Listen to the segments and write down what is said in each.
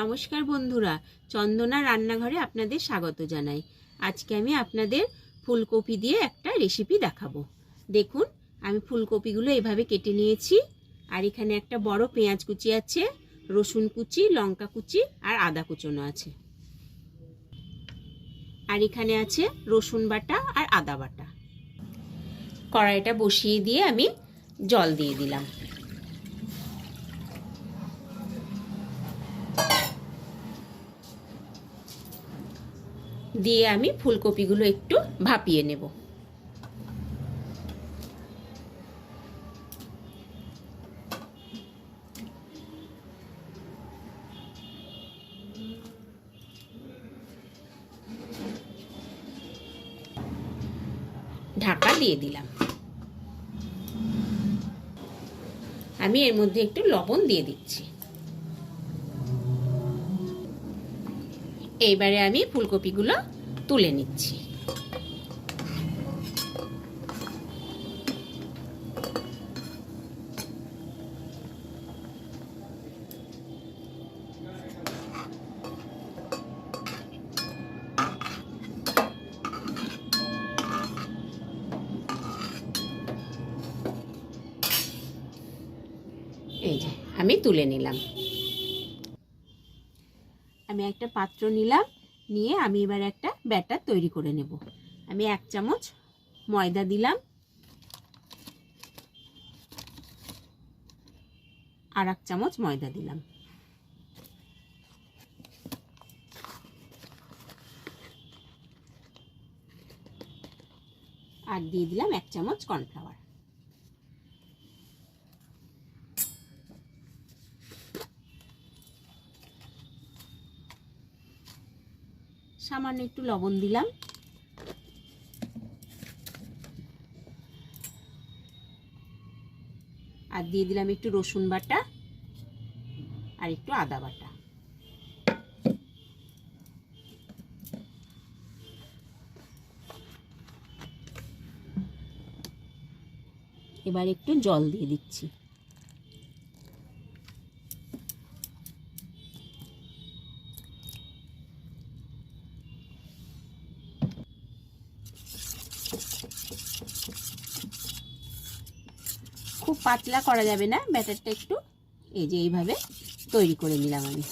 নমস্কার বন্ধুরা, চন্দনা রান্নাঘরে আপনাদের স্বাগত জানাই। আজকে আমি আপনাদের ফুলকপি দিয়ে একটা রেসিপি দেখাবো। দেখুন, আমি ফুলকপিগুলো এভাবে কেটে নিয়েছি। আর এখানে একটা বড় পেঁয়াজ কুচি আছে, রসুন কুচি, লঙ্কা কুচি আর আদা কুচনো আছে। আর এখানে আছে রসুন বাটা আর আদা বাটা। কড়াইটা বসিয়ে দিয়ে আমি জল দিয়ে দিলাম। দিয়ে আমি ফুলকপিগুলো একটু ভাপিয়ে নেব। ঢাকা দিয়ে দিলাম। আমি এর মধ্যে একটু লবণ দিয়ে দিচ্ছি। এইবারে আমি ফুলকপিগুলো তুলে নিচ্ছি। এই যে আমি তুলে নিলাম। আমি একটা পাত্র নিলাম, নিয়ে আমি এবার একটা ব্যাটার তৈরি করে নেব। আমি 1 চামচ ময়দা দিলাম, আর 1 চামচ ময়দা দিলাম, আর দিয়ে দিলাম 1 চামচ কর্নফ্লাওয়ার। সামান্য একটু লবণ দিলাম, আর দিয়ে দিলাম একটু রসুন বাটা আর একটু আদা বাটা। এবার একটু জল দিয়ে দিচ্ছি। খুব পাতলা করা যাবে না, ব্যাটারটা একটু এই যে এইভাবে তৈরি করে নিলাম আমি।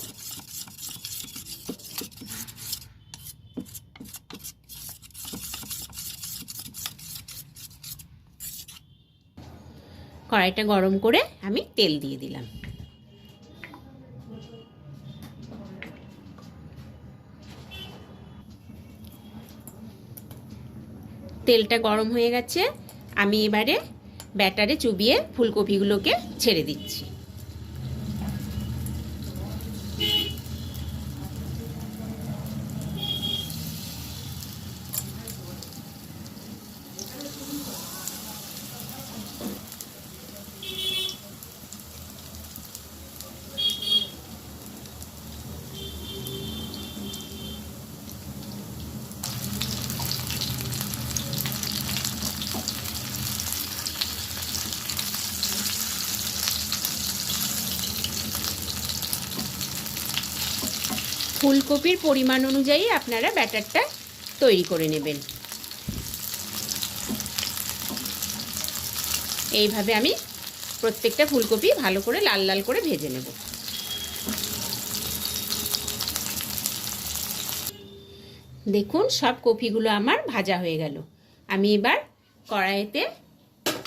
কড়াইটা গরম করে আমি তেল দিয়ে দিলাম। তেলটা গরম হয়ে গেছে, আমি এবারে ব্যাটারে চুবিয়ে ফুলকপিগুলোকে ছেড়ে দিচ্ছি। ফুলকপির পরিমাণ অনুযায়ী আপনারা ব্যাটারটা তৈরি করে নেবেন। এইভাবে আমি প্রত্যেকটা ফুলকপি ভালো করে লাল লাল করে ভেজে নেব। দেখুন, সব কপিগুলো আমার ভাজা হয়ে গেল। আমি এবার কড়াইতে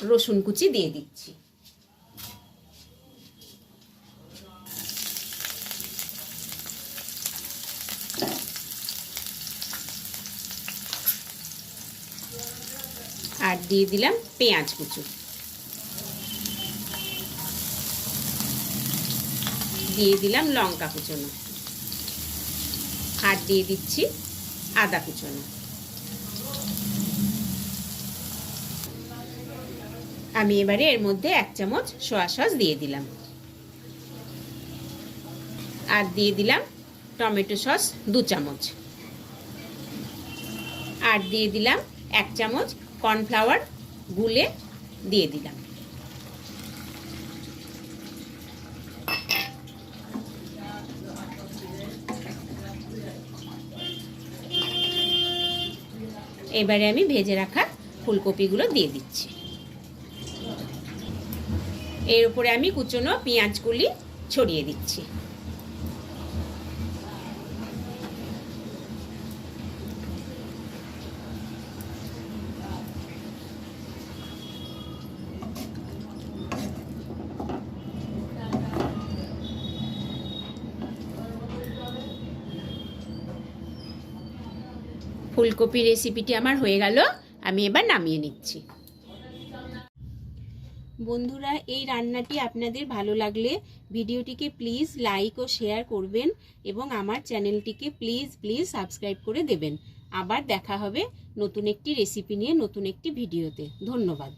রসুন কুচি দিয়ে দিচ্ছি। আর দিয়ে দিলাম পেঁয়াজ কুচি, দিয়ে দিলাম লঙ্কা কুচনো, আর দিয়ে দিচ্ছি আদা কুচনো। আমি এবারে এর মধ্যে 1 চামচ সয়া সস দিয়ে দিলাম, আর দিয়ে দিলাম টমেটো সস 2 চামচ, আর দিয়ে দিলাম 1 চামচ কর্নফ্লাওয়ার গুলে দিয়ে দিলাম। এবারে আমি ভেজে রাখা ফুলকপিগুলো দিয়ে দিচ্ছি। এর উপরে আমি কুচনো পেঁয়াজগুলি ছড়িয়ে দিচ্ছি। ফুলকপি রেসিপিটি আমার হয়ে গেল, আমি এবার নামিয়ে নিচ্ছি। বন্ধুরা, এই রান্নাটি আপনাদের ভালো লাগলে ভিডিওটিকে প্লিজ লাইক ও শেয়ার করবেন এবং আমার চ্যানেলটিকে প্লিজ সাবস্ক্রাইব করে দেবেন। আবার দেখা হবে নতুন একটি রেসিপি নিয়ে নতুন একটি ভিডিওতে। ধন্যবাদ।